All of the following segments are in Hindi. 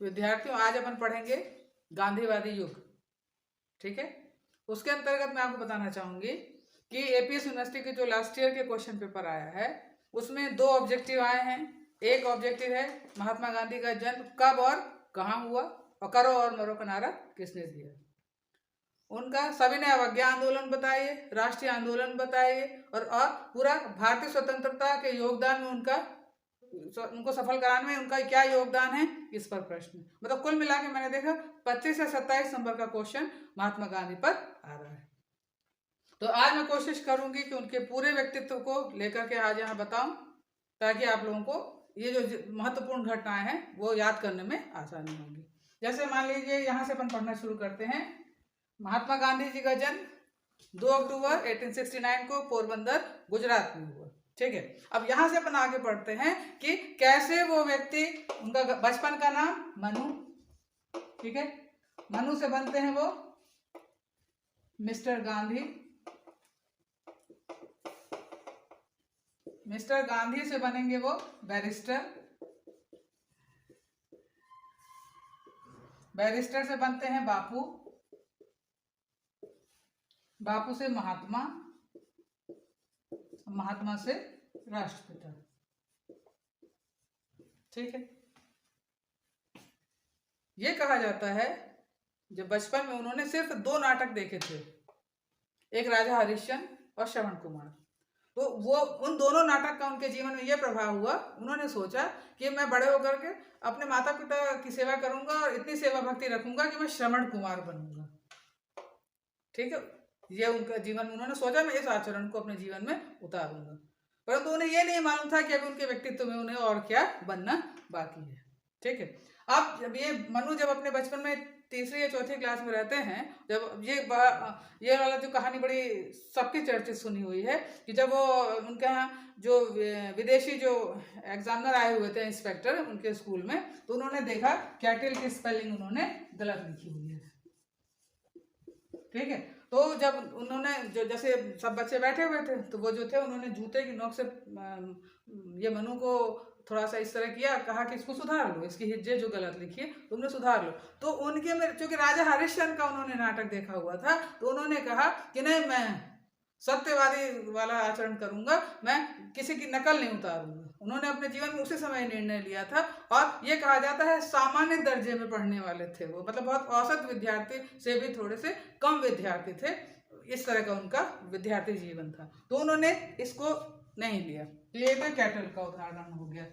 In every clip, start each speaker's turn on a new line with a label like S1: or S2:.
S1: विद्यार्थियों आज अपन पढ़ेंगे गांधीवादी युग। ठीक है, उसके अंतर्गत मैं आपको बताना चाहूंगी कि एपीएस यूनिवर्सिटी के जो लास्ट ईयर के क्वेश्चन पेपर आया है उसमें दो ऑब्जेक्टिव आए हैं। एक ऑब्जेक्टिव है महात्मा गांधी का जन्म कब और कहाँ हुआ, और करो और मरो का नारा किसने दिया। उनका सविनय अवज्ञा आंदोलन बताइए, राष्ट्रीय आंदोलन बताइए, और पूरा भारतीय स्वतंत्रता के योगदान में उनको सफल कराने में उनका क्या योगदान है, इस पर प्रश्न। मतलब कुल मिला के मैंने देखा 25 से 27 नंबर का क्वेश्चन महात्मा गांधी पर आ रहा है। तो आज मैं कोशिश करूंगी कि उनके पूरे व्यक्तित्व को लेकर के आज यहाँ बताऊं, ताकि आप लोगों को ये जो महत्वपूर्ण घटनाएं हैं वो याद करने में आसानी होगी। जैसे मान लीजिए यहाँ से अपन पढ़ना शुरू करते हैं। महात्मा गांधी जी का जन्म 2 अक्टूबर 1869 को पोरबंदर गुजरात में हुआ। ठीक है, अब यहाँ से अपन आगे पढ़ते हैं कि कैसे वो व्यक्ति, उनका बचपन का नाम मनु, ठीक है, मनु से बनते हैं वो मिस्टर गांधी, मिस्टर गांधी से बनेंगे वो बैरिस्टर, बैरिस्टर से बनते हैं बापू, बापू से महात्मा, महात्मा से राष्ट्रपिता। ठीक है, ये कहा जाता है जब बचपन में उन्होंने सिर्फ 2 नाटक देखे थे, एक राजा हरिश्चंद्र और श्रवण कुमार। तो वो उन दोनों नाटक का उनके जीवन में ये प्रभाव हुआ, उन्होंने सोचा कि मैं बड़े होकर के अपने माता पिता की सेवा करूंगा और इतनी सेवा भक्ति रखूंगा कि मैं श्रवण कुमार बनूंगा। ठीक है, ये उनका जीवन में उन्होंने सोचा मैं इस आचरण को अपने जीवन में उतारूंगा, परंतु उन्हें ये नहीं मालूम था कि अभी उनके व्यक्तित्व में उन्हें और क्या बनना बाकी है। ठीक है, अब जब ये मनु जब अपने बचपन में 3री या 4थी क्लास में रहते हैं, जब ये वाला जो कहानी बड़ी सबकी चर्चित सुनी हुई है कि जब वो उनके यहाँ जो विदेशी जो एग्जामिनर आए हुए थे इंस्पेक्टर उनके स्कूल में, तो उन्होंने देखा कैटल की स्पेलिंग उन्होंने गलत लिखी हुई है। ठीक है, तो जब उन्होंने जो जैसे सब बच्चे बैठे हुए थे तो वो जो थे उन्होंने जूते की नोक से ये मनु को थोड़ा सा इस तरह किया, कहा कि इसको सुधार लो, इसकी हिज्जे जो गलत लिखी है तुमने सुधार लो। तो उनके में चूंकि राजा हरिश्चंद्र का उन्होंने नाटक देखा हुआ था तो उन्होंने कहा कि नहीं, मैं सत्यवादी वाला आचरण करूंगा, मैं किसी की नकल नहीं उतारूंगा। उन्होंने अपने जीवन में उसी समय निर्णय लिया था, और ये कहा जाता है सामान्य दर्जे में पढ़ने वाले थे वो, मतलब बहुत औसत विद्यार्थी से भी थोड़े से कम विद्यार्थी थे, इस तरह का उनका विद्यार्थी जीवन था। तो उन्होंने इसको नहीं लिया, तो ये तो कैटल का उदाहरण हो गया।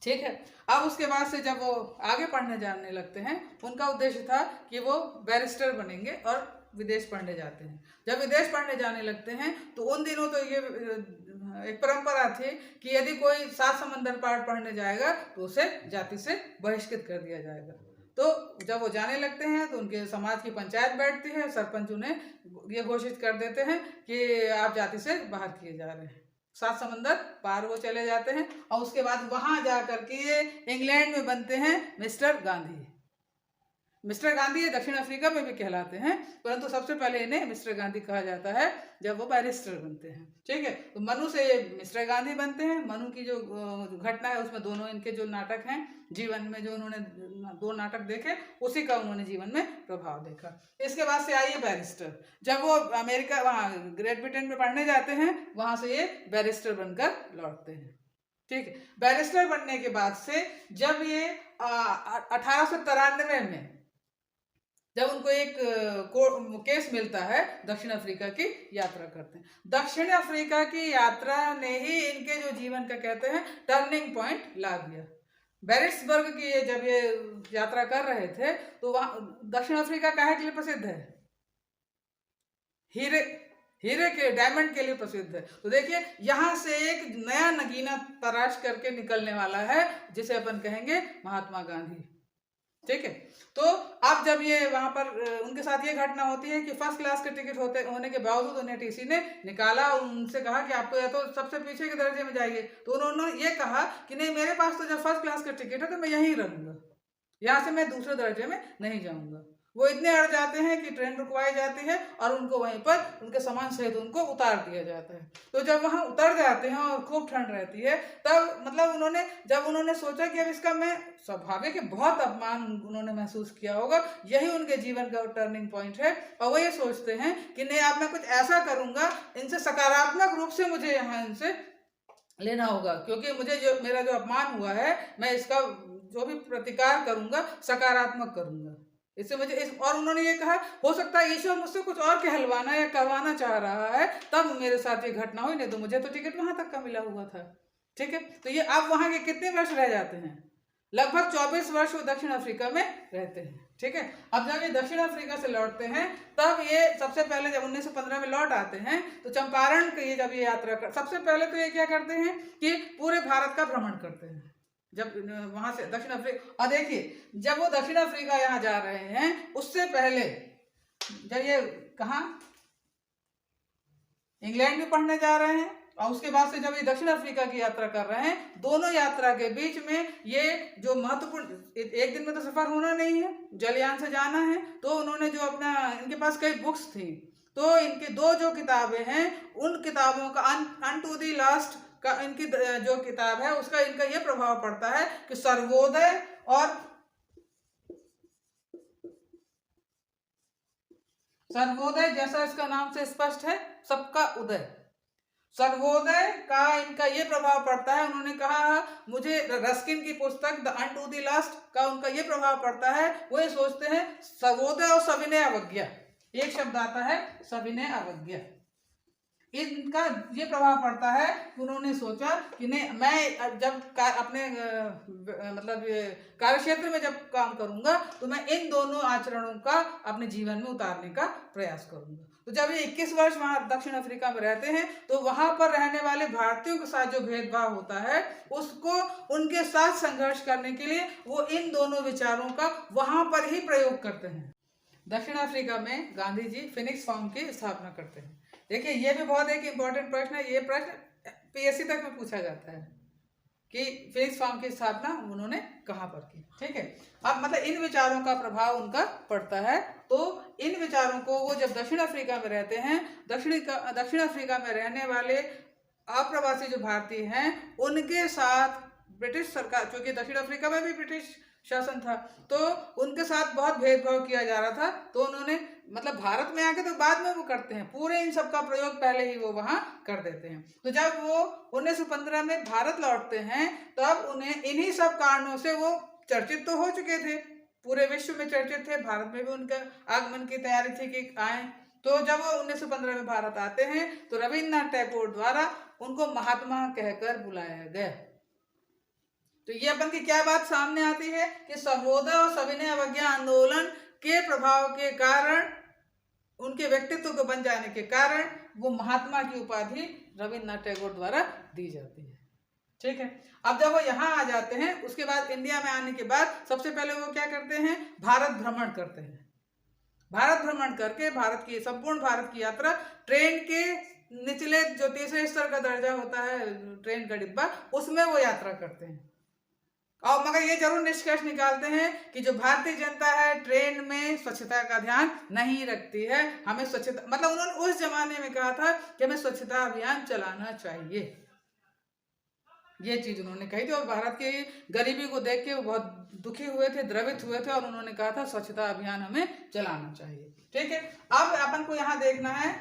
S1: ठीक है, अब उसके बाद से जब वो आगे पढ़ने जाने लगते हैं, उनका उद्देश्य था कि वो बैरिस्टर बनेंगे और विदेश पढ़ने जाते हैं। जब विदेश पढ़ने जाने लगते हैं तो उन दिनों तो ये एक परंपरा थी कि यदि कोई 7 समंदर पार पढ़ने जाएगा तो उसे जाति से बहिष्कृत कर दिया जाएगा। तो जब वो जाने लगते हैं तो उनके समाज की पंचायत बैठती है, सरपंच उन्हें ये घोषित कर देते हैं कि आप जाति से बाहर किए जा रहे हैं। 7 समंदर पार वो चले जाते हैं, और उसके बाद वहां जाकर के ये इंग्लैंड में बनते हैं मिस्टर गांधी। मिस्टर गांधी ये दक्षिण अफ्रीका में भी कहलाते हैं, परंतु सबसे पहले इन्हें मिस्टर गांधी कहा जाता है जब वो बैरिस्टर बनते हैं। ठीक है, तो मनु से ये मिस्टर गांधी बनते हैं। मनु की जो घटना है उसमें दोनों इनके जो नाटक हैं जीवन में, जो उन्होंने 2 नाटक देखे उसी का उन्होंने जीवन में प्रभाव देखा। इसके बाद से आइए बैरिस्टर। जब वो अमेरिका वहाँ ग्रेट ब्रिटेन में पढ़ने जाते हैं, वहां से ये बैरिस्टर बनकर लौटते हैं। ठीक है, बैरिस्टर बनने के बाद से जब ये 1893 में जब उनको एक केस मिलता है, दक्षिण अफ्रीका की यात्रा करते हैं। दक्षिण अफ्रीका की यात्रा ने ही इनके जो जीवन का कहते हैं टर्निंग पॉइंट ला दिया। बैरिट्सबर्ग की जब ये यात्रा कर रहे थे तो वहां दक्षिण अफ्रीका काहे के लिए प्रसिद्ध है? हीरे के, डायमंड के लिए प्रसिद्ध है। तो देखिए यहाँ से एक नया नगीना तराश करके निकलने वाला है जिसे अपन कहेंगे महात्मा गांधी। ठीक है, तो अब जब ये वहां पर उनके साथ ये घटना होती है कि फर्स्ट क्लास के टिकट होने के बावजूद उन्हें टीसी ने निकाला और उनसे कहा कि आपको या तो सबसे पीछे के दर्जे में जाइए। तो उन्होंने ये कहा कि नहीं, मेरे पास तो जब फर्स्ट क्लास का टिकट है तो मैं यहीं रहूंगा, यहाँ से मैं दूसरे दर्जे में नहीं जाऊंगा। वो इतने अड़ जाते हैं कि ट्रेन रुकवाई जाती है और उनको वहीं पर उनके सामान सहित उनको उतार दिया जाता है। तो जब वहाँ उतर जाते हैं और खूब ठंड रहती है, तब मतलब उन्होंने सोचा कि अब इसका मैं स्वाभाविक है बहुत अपमान उन्होंने महसूस किया होगा, यही उनके जीवन का टर्निंग पॉइंट है। और वो ये सोचते हैं कि नहीं, अब मैं कुछ ऐसा करूंगा, इनसे सकारात्मक रूप से मुझे यहाँ इनसे लेना होगा, क्योंकि मुझे जो मेरा जो अपमान हुआ है, मैं इसका जो भी प्रतिकार करूंगा सकारात्मक करूंगा। इससे मुझे और उन्होंने ये कहा, हो सकता है ईश्वर मुझसे कुछ और कहलवाना या करवाना चाह रहा है, तब मेरे साथ ये घटना हुई, नहीं तो मुझे तो टिकट वहां तक का मिला हुआ था। ठीक है, तो ये अब वहां के कितने वर्ष रह जाते हैं? लगभग 24 वर्ष वो दक्षिण अफ्रीका में रहते हैं। ठीक है, अब जब ये दक्षिण अफ्रीका से लौटते हैं, तब ये सबसे पहले जब 1915 में लौट आते हैं, तो चंपारण की जब ये यात्रा सबसे पहले तो ये क्या करते हैं कि पूरे भारत का भ्रमण करते हैं। जब वहां से दक्षिण अफ्रीका, और देखिए जब वो दक्षिण अफ्रीका यहाँ जा रहे हैं, उससे पहले जब ये कहाँ इंग्लैंड में पढ़ने जा रहे हैं, और उसके बाद से जब ये दक्षिण अफ्रीका की यात्रा कर रहे हैं, दोनों यात्रा के बीच में ये जो महत्वपूर्ण, एक दिन में तो सफर होना नहीं है, जलयान से जाना है, तो उन्होंने जो अपना, इनके पास कई बुक्स थी, तो इनकी दो जो किताबें हैं, उन किताबों का अनटू द लास्ट का इनकी जो किताब है, उसका इनका ये प्रभाव पड़ता है कि सर्वोदय और सर्वोदय, जैसा इसका नाम से स्पष्ट है, सबका उदय, सर्वोदय का इनका ये प्रभाव पड़ता है। उन्होंने कहा, मुझे रस्किन की पुस्तक द अनटू द लास्ट का उनका ये प्रभाव पड़ता है, वो ये सोचते हैं सर्वोदय और सविनय अवज्ञा, एक शब्द आता है सविनय अवज्ञा, इनका ये प्रभाव पड़ता है। उन्होंने सोचा कि नहीं, मैं जब अपने मतलब कार्य क्षेत्र में जब काम करूंगा, तो मैं इन दोनों आचरणों का अपने जीवन में उतारने का प्रयास करूंगा। तो जब ये 21 वर्ष वहां दक्षिण अफ्रीका में रहते हैं, तो वहां पर रहने वाले भारतीयों के साथ जो भेदभाव होता है, उसको उनके साथ संघर्ष करने के लिए वो इन दोनों विचारों का वहां पर ही प्रयोग करते हैं। दक्षिण अफ्रीका में गांधी जी फिनिक्स फार्म की स्थापना करते हैं। देखिए, ये भी बहुत एक इम्पोर्टेंट प्रश्न है, ये प्रश्न पीएससी तक में पूछा जाता है कि फिनिक्स फार्म की स्थापना उन्होंने कहाँ पर की। ठीक है, अब मतलब इन विचारों का प्रभाव उनका पड़ता है, तो इन विचारों को वो जब दक्षिण अफ्रीका में रहते हैं, दक्षिण अफ्रीका में रहने वाले अप्रवासी जो भारतीय हैं, उनके साथ ब्रिटिश सरकार, क्योंकि दक्षिण अफ्रीका में भी ब्रिटिश शासन था, तो उनके साथ बहुत भेदभाव किया जा रहा था। तो उन्होंने मतलब भारत में आके तो बाद में वो करते हैं, पूरे इन सब का प्रयोग पहले ही वो वहां कर देते हैं। तो जब वो 1915 में भारत लौटते हैं, तब उन्हें इन्हीं सब कारणों से वो चर्चित तो हो चुके थे, पूरे विश्व में चर्चित थे, भारत में भी उनका आगमन की तैयारी थी कि आए। तो जब वो 1915 में भारत आते हैं, तो रविन्द्रनाथ टैगोर द्वारा उनको महात्मा कहकर बुलाया गया। तो ये अपन की क्या बात सामने आती है कि सर्वोदय और सविनय अवज्ञा आंदोलन के प्रभाव के कारण, उनके व्यक्तित्व को बन जाने के कारण, वो महात्मा की उपाधि रविन्द्रनाथ टैगोर द्वारा दी जाती है। ठीक है, अब जब वो यहाँ आ जाते हैं, उसके बाद इंडिया में आने के बाद सबसे पहले वो क्या करते हैं, भारत भ्रमण करते हैं। भारत भ्रमण करके संपूर्ण भारत की यात्रा, ट्रेन के निचले जो तीसरे स्तर का दर्जा होता है ट्रेन का डिब्बा, उसमें वो यात्रा करते हैं। और मगर ये जरूर निष्कर्ष निकालते हैं कि जो भारतीय जनता है, ट्रेन में स्वच्छता का ध्यान नहीं रखती है, हमें स्वच्छता, मतलब उन्होंने उस जमाने में कहा था कि हमें स्वच्छता अभियान चलाना चाहिए, ये चीज उन्होंने कही थी। और भारत की गरीबी को देख के वो बहुत दुखी हुए थे, द्रवित हुए थे, और उन्होंने कहा था स्वच्छता अभियान हमें चलाना चाहिए। ठीक है, अब अपन को यहाँ देखना है,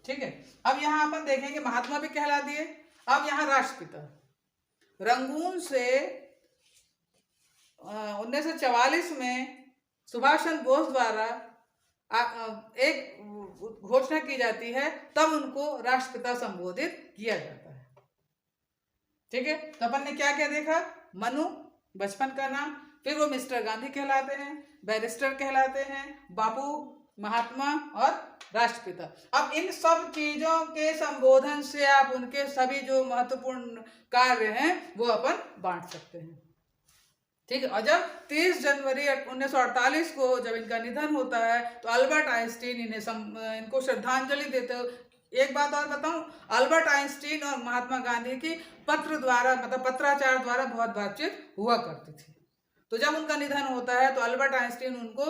S1: ठीक है, अब यहाँ अपन देखेंगे महात्मा भी कहला दिए। अब यहाँ राष्ट्रपिता, रंगून से 1944 में सुभाष चंद्र बोस द्वारा एक घोषणा की जाती है, तब उनको राष्ट्रपिता संबोधित किया जाता है। ठीक है, तो अपन ने क्या क्या देखा, मनु बचपन का नाम, फिर वो मिस्टर गांधी कहलाते हैं, बैरिस्टर कहलाते हैं, बापू, महात्मा और राष्ट्रपिता। अब इन सब चीजों के संबोधन से आप उनके सभी जो महत्वपूर्ण कार्य हैं वो अपन बांट सकते हैं। ठीक है, और जब 30 जनवरी 1948 को जब इनका निधन होता है, तो अल्बर्ट आइंस्टीन इनको श्रद्धांजलि देते एक बात और बताऊं, अल्बर्ट आइंस्टीन और महात्मा गांधी की पत्र द्वारा मतलब पत्राचार द्वारा बहुत बातचीत हुआ करती थी। तो जब उनका निधन होता है तो अल्बर्ट आइंस्टीन उनको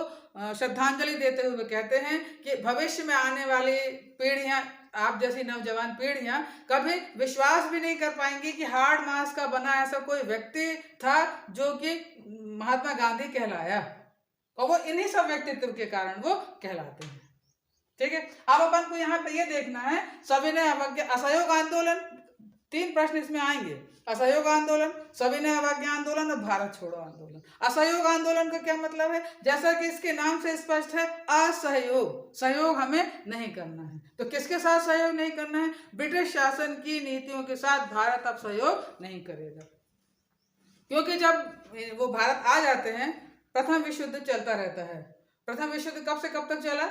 S1: श्रद्धांजलि देते हुए कहते हैं कि भविष्य में आने वाली पीढ़ियां, आप जैसी नौजवान पीढ़ियां कभी विश्वास भी नहीं कर पाएंगी कि हार्ड मास का बना ऐसा कोई व्यक्ति था जो कि महात्मा गांधी कहलाया, और वो इन्हीं सब व्यक्तित्व के कारण वो कहलाते हैं। ठीक है, अब अपन को यहाँ पे ये देखना है सविनय अवज्ञा असहयोग आंदोलन, 3 प्रश्न इसमें आएंगे, असहयोग आंदोलन, सविनय अवज्ञा आंदोलन और भारत छोड़ो आंदोलन। असहयोग आंदोलन का क्या मतलब है, जैसा कि इसके नाम से स्पष्ट है, असहयोग, सहयोग हमें नहीं करना है। तो किसके साथ सहयोग नहीं करना है, ब्रिटिश शासन की नीतियों के साथ भारत अब सहयोग नहीं करेगा। क्योंकि जब वो भारत आ जाते हैं, प्रथम विश्व युद्ध चलता रहता है। प्रथम विश्व युद्ध कब से कब तक चला,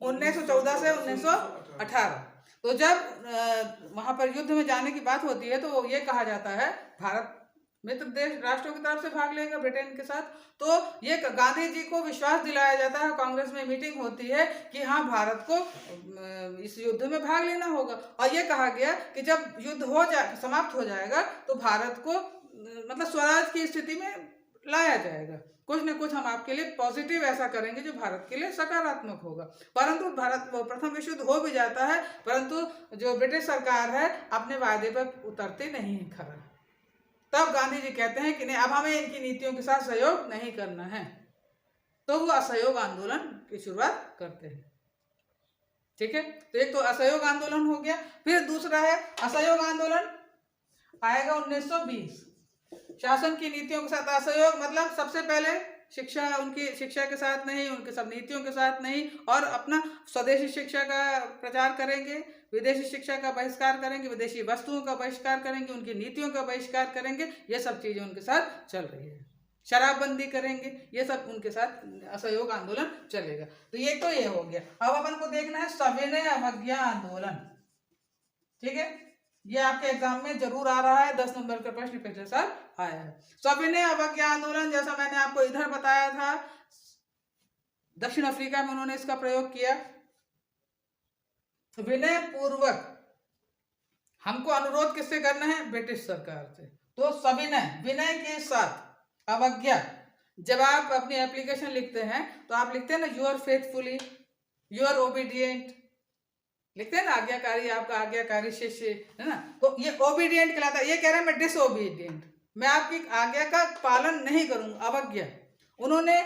S1: 1914 से 1918। तो जब वहां पर युद्ध में जाने की बात होती है तो ये कहा जाता है भारत मित्र देश राष्ट्रों की तरफ से भाग लेगा ब्रिटेन के साथ। तो ये गांधी जी को विश्वास दिलाया जाता है, कांग्रेस में मीटिंग होती है कि हाँ भारत को इस युद्ध में भाग लेना होगा, और ये कहा गया कि जब युद्ध समाप्त हो जाएगा तो भारत को मतलब स्वराज की स्थिति में लाया जाएगा, कुछ न कुछ हम आपके लिए पॉजिटिव ऐसा करेंगे जो भारत के लिए सकारात्मक होगा। परंतु भारत प्रथम विश्व युद्ध हो भी जाता है, परंतु जो ब्रिटिश सरकार है अपने वायदे पर उतरती नहीं है खरा। तब गांधी जी कहते हैं कि नहीं, अब हमें इनकी नीतियों के साथ सहयोग नहीं करना है, तो वो असहयोग आंदोलन की शुरुआत करते हैं। ठीक है, तो एक तो असहयोग आंदोलन हो गया। फिर दूसरा है असहयोग आंदोलन आएगा 1920, शासन की नीतियों के साथ असहयोग, मतलब सबसे पहले शिक्षा, उनकी शिक्षा के साथ नहीं, उनके सब नीतियों के साथ नहीं, और अपना स्वदेशी शिक्षा का प्रचार करेंगे, विदेशी शिक्षा का बहिष्कार करेंगे, विदेशी वस्तुओं का बहिष्कार करेंगे, उनकी नीतियों का बहिष्कार करेंगे। ये सब चीजें उनके साथ चल रही है, शराबबंदी करेंगे, ये सब उनके साथ असहयोग आंदोलन चलेगा। तो ये हो गया। अब अपन को देखना है सविनय अवज्ञा आंदोलन। ठीक है, ये आपके एग्जाम में जरूर आ रहा है, 10 नंबर का प्रश्न पिछले साल आया है। सविनय अवज्ञा आंदोलन, जैसा मैंने आपको इधर बताया था, दक्षिण अफ्रीका में उन्होंने इसका प्रयोग किया। विनय पूर्वक हमको अनुरोध किससे करना है, ब्रिटिश सरकार से। तो सविनय, विनय के साथ, अवज्ञा, जब आप अपनी एप्लीकेशन लिखते हैं तो आप लिखते हैं ना योर फेथफुली, योर ओबीडियंट, लिखते हैं ना, आज्ञाकारी, आपका आज्ञाकारी शिष्य, है ना। तो ये ओबीडियंट कहलाता है। ये कह रहे हैं मैं डिसओबीडियंट, मैं आपकी आज्ञा का पालन नहीं करूंगा, अवज्ञा। उन्होंने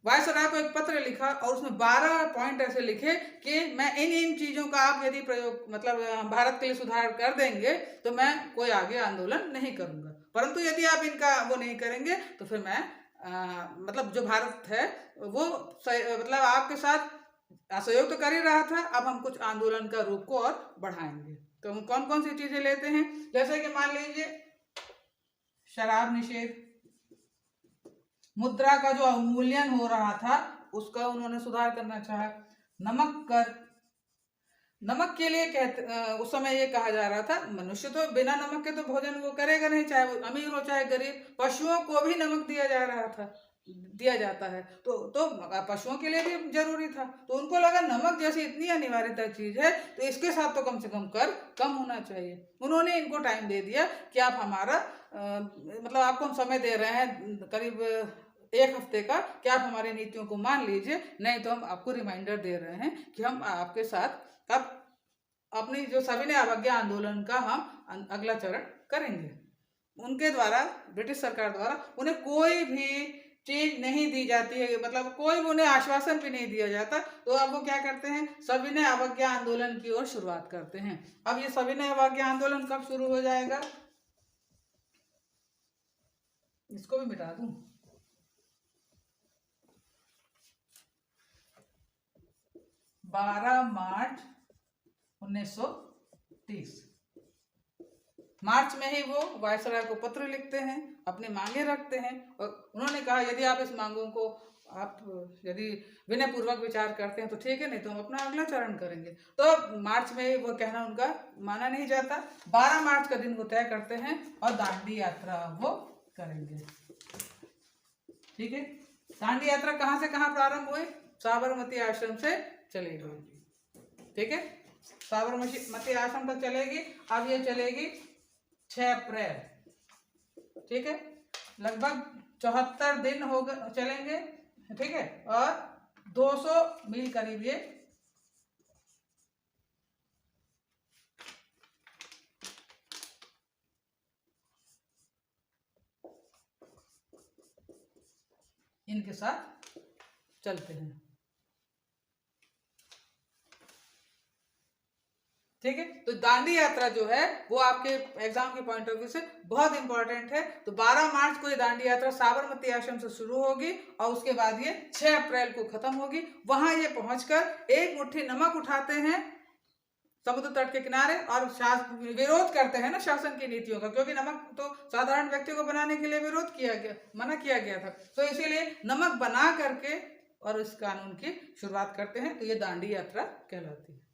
S1: वायसराय को एक पत्र लिखा और उसमें 12 पॉइंट ऐसे लिखे कि मैं इन चीजों का आप यदि प्रयोग मतलब भारत के लिए सुधार कर देंगे तो मैं कोई आगे आंदोलन नहीं करूंगा, परंतु यदि आप इनका वो नहीं करेंगे तो फिर मैं मतलब जो भारत है वो मतलब आपके साथ असहयोग तो कर ही रहा था, अब हम कुछ आंदोलन का रूप को और बढ़ाएंगे। तो हम कौन कौन सी चीजें लेते हैं, जैसे कि मान लीजिए शराब निषेध, मुद्रा का जो अवमूल्यन हो रहा था उसका उन्होंने सुधार करना चाहा, नमक कर, नमक के लिए उस समय ये कहा जा रहा था मनुष्य तो बिना नमक के तो भोजन वो करेगा नहीं, चाहे वो अमीर हो चाहे गरीब। पशुओं को भी नमक दिया जा रहा था, दिया जाता है, तो पशुओं के लिए भी जरूरी था। तो उनको लगा नमक जैसी इतनी अनिवार्यता चीज है तो इसके साथ तो कम से कम कर कम होना चाहिए। उन्होंने इनको टाइम दे दिया कि आप हमारा मतलब आपको हम समय दे रहे हैं करीब 1 हफ्ते का, कि आप हमारी नीतियों को मान लीजिए, नहीं तो हम आपको रिमाइंडर दे रहे हैं कि हम आपके साथ अब अपनी जो सविनय अवज्ञा आंदोलन का हम अगला चरण करेंगे। उनके द्वारा, ब्रिटिश सरकार द्वारा उन्हें कोई भी चीज नहीं दी जाती है, मतलब कोई भी उन्हें आश्वासन भी नहीं दिया जाता। तो अब वो क्या करते हैं, सविनय अवज्ञा आंदोलन की ओर शुरुआत करते हैं। अब ये सविनय अवज्ञा आंदोलन कब शुरू हो जाएगा, इसको भी मिटा दूं, 12 मार्च 1930। मार्च में ही वो वायसराय को पत्र लिखते हैं, अपनी मांगे रखते हैं, और उन्होंने कहा यदि आप इस मांगों को आप यदि विनय पूर्वक विचार करते हैं तो ठीक है, नहीं तो हम अपना अगला चरण करेंगे। तो मार्च में ही वो कहना उनका माना नहीं जाता। 12 मार्च का दिन वो तय करते हैं और दांडी यात्रा वो करेंगे। ठीक है, दांडी यात्रा कहाँ से कहाँ प्रारंभ हुई, साबरमती आश्रम से चली गई। ठीक है, साबरमती आश्रम तक चलेगी। अब ये चलेगी 6 अप्रैल, ठीक है, लगभग 74 दिन हो गए चलेंगे, ठीक है, और 200 मील करीब ये इनके साथ चलते हैं, ठीक है। तो दांडी यात्रा जो है वो आपके एग्जाम के पॉइंट ऑफ व्यू से बहुत इंपॉर्टेंट है। तो 12 मार्च को ये दांडी यात्रा साबरमती आश्रम से शुरू होगी और उसके बाद ये 6 अप्रैल को खत्म होगी। वहां ये पहुंचकर एक मुट्ठी नमक उठाते हैं समुद्र तट के किनारे और विरोध करते हैं ना शासन की नीतियों का, क्योंकि नमक तो साधारण व्यक्तियों को बनाने के लिए विरोध किया गया, मना किया गया था। तो इसीलिए नमक बना करके और इस कानून की शुरुआत करते हैं। तो ये दांडी यात्रा कहलाती है।